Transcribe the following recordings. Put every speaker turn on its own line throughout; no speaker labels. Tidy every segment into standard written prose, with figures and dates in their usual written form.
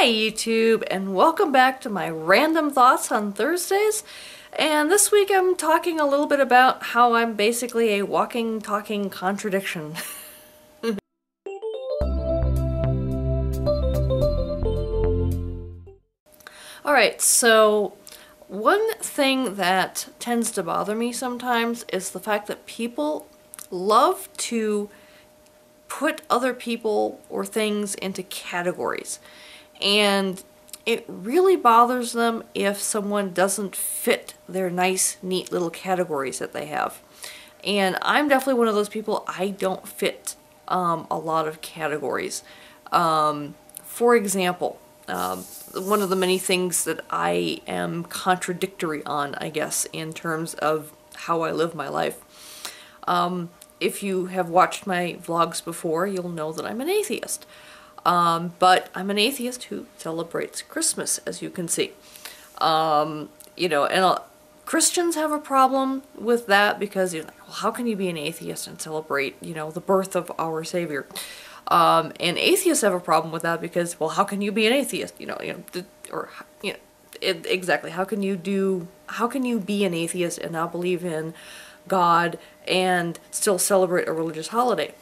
Hi YouTube, and welcome back to my random thoughts on Thursdays. And this week I'm talking a little bit about how I'm basically a walking, talking contradiction. Alright, so one thing that tends to bother me sometimes is the fact that people love to put other people or things into categories. And it really bothers them if someone doesn't fit their nice, neat little categories that they have. And I'm definitely one of those people. I don't fit a lot of categories. For example, one of the many things that I am contradictory on, I guess, in terms of how I live my life. If you have watched my vlogs before, you'll know that I'm an atheist. But I'm an atheist who celebrates Christmas, as you can see. You know, and Christians have a problem with that because you're like, well, how can you be an atheist and celebrate, you know, the birth of our Savior? And atheists have a problem with that because, well, how can you be an atheist? Exactly. How can you be an atheist and not believe in God and still celebrate a religious holiday?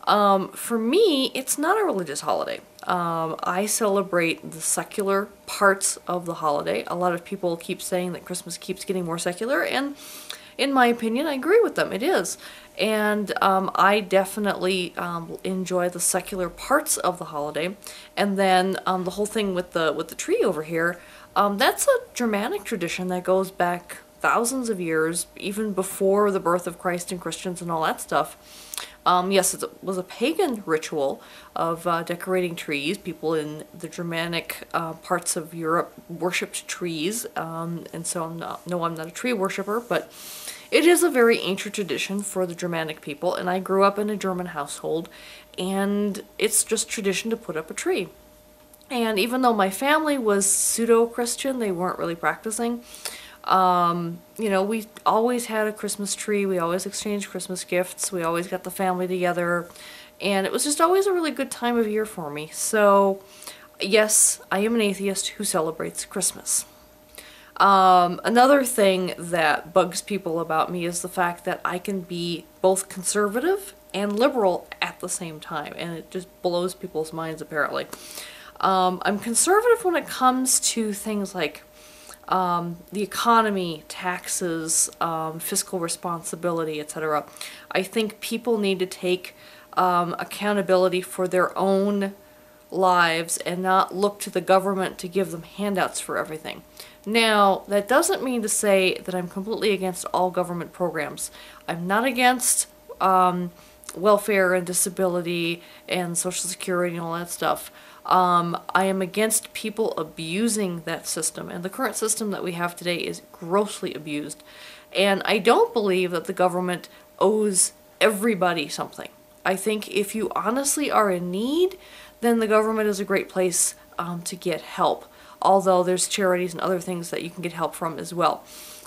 For me, it's not a religious holiday. I celebrate the secular parts of the holiday. A lot of people keep saying that Christmas keeps getting more secular, and in my opinion, I agree with them. It is. And I definitely enjoy the secular parts of the holiday. And then the whole thing with the tree over here, that's a Germanic tradition that goes back thousands of years, even before the birth of Christ and Christians and all that stuff. Yes, it was a pagan ritual of decorating trees. People in the Germanic parts of Europe worshipped trees, and so I'm not a tree worshiper, but it is a very ancient tradition for the Germanic people, and I grew up in a German household, and it's just tradition to put up a tree. And even though my family was pseudo-Christian, they weren't really practicing. You know, we always had a Christmas tree, we always exchanged Christmas gifts, we always got the family together, and it was just always a really good time of year for me. So, yes, I am an atheist who celebrates Christmas. Another thing that bugs people about me is the fact that I can be both conservative and liberal at the same time, and it just blows people's minds apparently. I'm conservative when it comes to things like the economy, taxes, fiscal responsibility, etc. I think people need to take accountability for their own lives and not look to the government to give them handouts for everything. Now, that doesn't mean to say that I'm completely against all government programs. I'm not against welfare and disability and Social Security and all that stuff. I am against people abusing that system, and the current system that we have today is grossly abused. And I don't believe that the government owes everybody something. I think if you honestly are in need, then the government is a great place to get help, although there's charities and other things that you can get help from as well.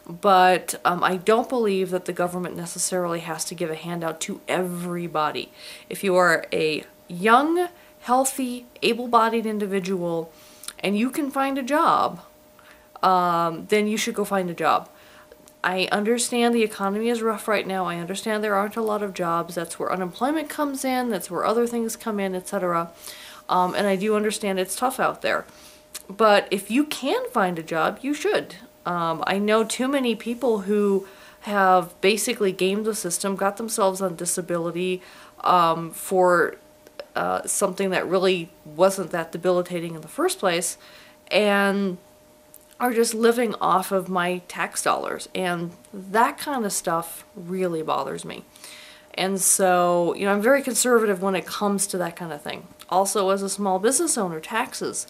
But I don't believe that the government necessarily has to give a handout to everybody. If you are a young, healthy, able-bodied individual and you can find a job, then you should go find a job. I understand the economy is rough right now. I understand there aren't a lot of jobs. That's where unemployment comes in. That's where other things come in, etc. And I do understand it's tough out there. But if you can find a job, you should. I know too many people who have basically gamed the system, got themselves on disability for something that really wasn't that debilitating in the first place, and are just living off of my tax dollars, and that kind of stuff really bothers me. And so, you know, I'm very conservative when it comes to that kind of thing. Also, as a small business owner, taxes.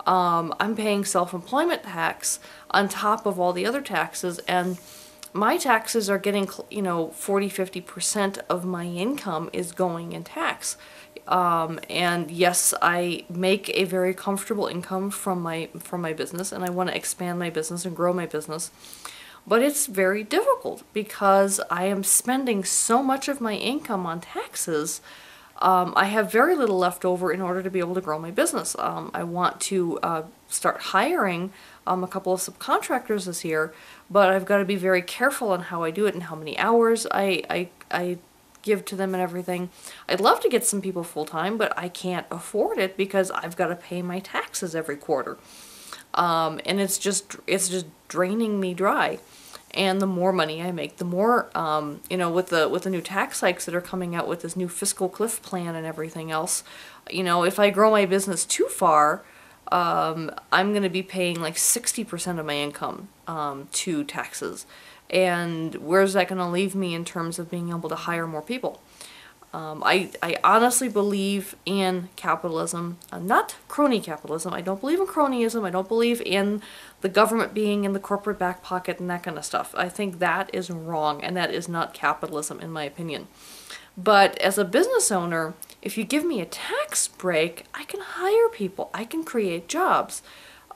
I'm paying self-employment tax on top of all the other taxes, and my taxes are getting, you know, 40–50% of my income is going in tax. And yes, I make a very comfortable income from my business, and I want to expand my business and grow my business. But it's very difficult because I am spending so much of my income on taxes I have very little left over in order to be able to grow my business. I want to start hiring a couple of subcontractors this year, but I've got to be very careful on how I do it and how many hours I give to them and everything. I'd love to get some people full-time, but I can't afford it because I've got to pay my taxes every quarter. And it's just draining me dry. And the more money I make, the more, you know, with the new tax hikes that are coming out with this new fiscal cliff plan and everything else, you know, if I grow my business too far, I'm going to be paying like 60% of my income to taxes. And where's that going to leave me in terms of being able to hire more people? I honestly believe in capitalism, not crony capitalism. I don't believe in cronyism. I don't believe in the government being in the corporate back pocket and that kind of stuff. I think that is wrong, and that is not capitalism in my opinion. But as a business owner, if you give me a tax break, I can hire people. I can create jobs.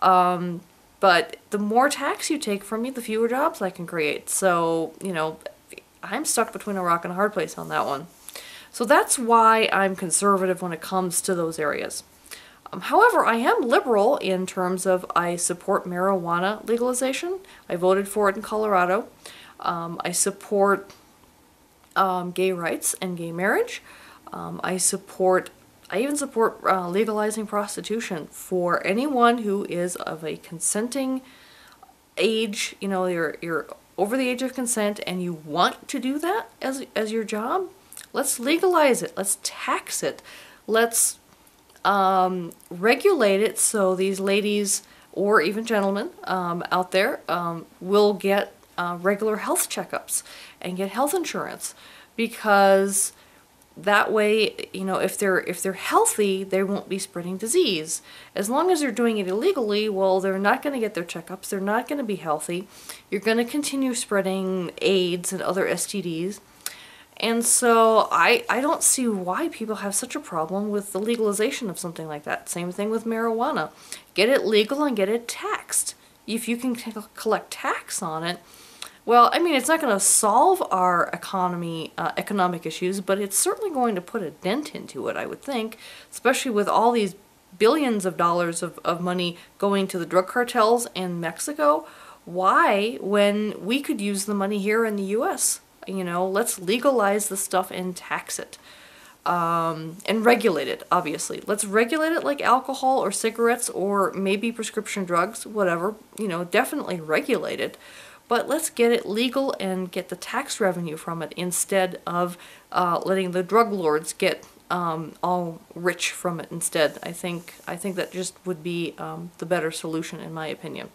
But the more tax you take from me, the fewer jobs I can create. So, you know, I'm stuck between a rock and a hard place on that one. So that's why I'm conservative when it comes to those areas. However, I am liberal in terms of I support marijuana legalization. I voted for it in Colorado. I support gay rights and gay marriage. I even support legalizing prostitution for anyone who is of a consenting age. You know, you're over the age of consent and you want to do that as your job. Let's legalize it. Let's tax it. Let's regulate it so these ladies or even gentlemen out there will get regular health checkups and get health insurance, because that way, you know, if they're healthy, they won't be spreading disease. As long as they're doing it illegally, well, they're not going to get their checkups. They're not going to be healthy. You're going to continue spreading AIDS and other STDs. And so I don't see why people have such a problem with the legalization of something like that. Same thing with marijuana. Get it legal and get it taxed. If you can collect tax on it, well, I mean, it's not going to solve our economic issues, but it's certainly going to put a dent into it, I would think, especially with all these billions of dollars of money going to the drug cartels in Mexico. Why, when we could use the money here in the U.S.? You know, let's legalize the stuff and tax it. And regulate it, obviously. Let's regulate it like alcohol or cigarettes or maybe prescription drugs, whatever. You know, definitely regulate it. But let's get it legal and get the tax revenue from it instead of letting the drug lords get all rich from it instead. I think that just would be the better solution in my opinion.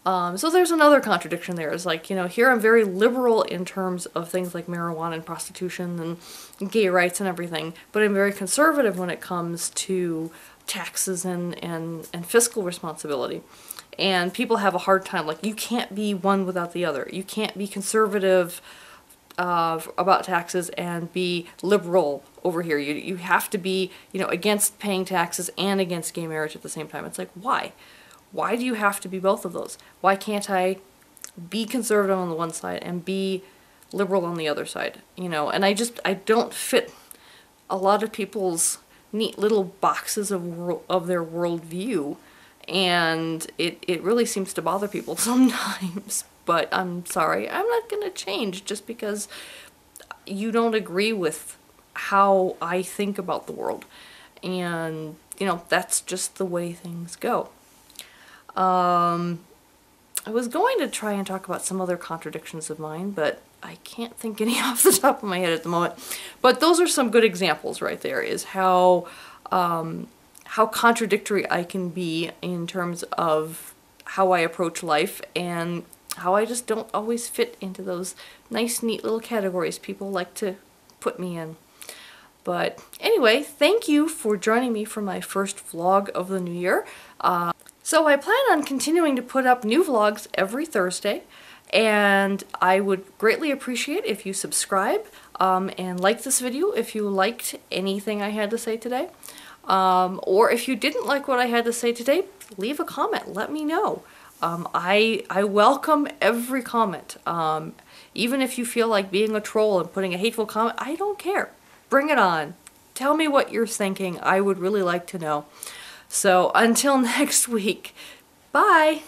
So there's another contradiction there. It's like, you know, here I'm very liberal in terms of things like marijuana and prostitution and gay rights and everything, but I'm very conservative when it comes to taxes and fiscal responsibility. And people have a hard time, like, you can't be one without the other. You can't be conservative about taxes and be liberal over here. You have to be, you know, against paying taxes and against gay marriage at the same time. It's like, why? Why do you have to be both of those? Why can't I be conservative on the one side and be liberal on the other side? You know, and I don't fit a lot of people's neat little boxes of their worldview, and it really seems to bother people sometimes. But I'm sorry, I'm not going to change just because you don't agree with how I think about the world. And, you know, that's just the way things go. I was going to try and talk about some other contradictions of mine, but I can't think any off the top of my head at the moment. But those are some good examples right there, is how contradictory I can be in terms of how I approach life, and how I just don't always fit into those nice, neat little categories people like to put me in. But anyway, thank you for joining me for my first vlog of the new year. So I plan on continuing to put up new vlogs every Thursday, and I would greatly appreciate if you subscribe and like this video if you liked anything I had to say today. Or if you didn't like what I had to say today, leave a comment, let me know. I welcome every comment. Even if you feel like being a troll and putting a hateful comment, I don't care. bring it on. Tell me what you're thinking. I would really like to know. So until next week, bye!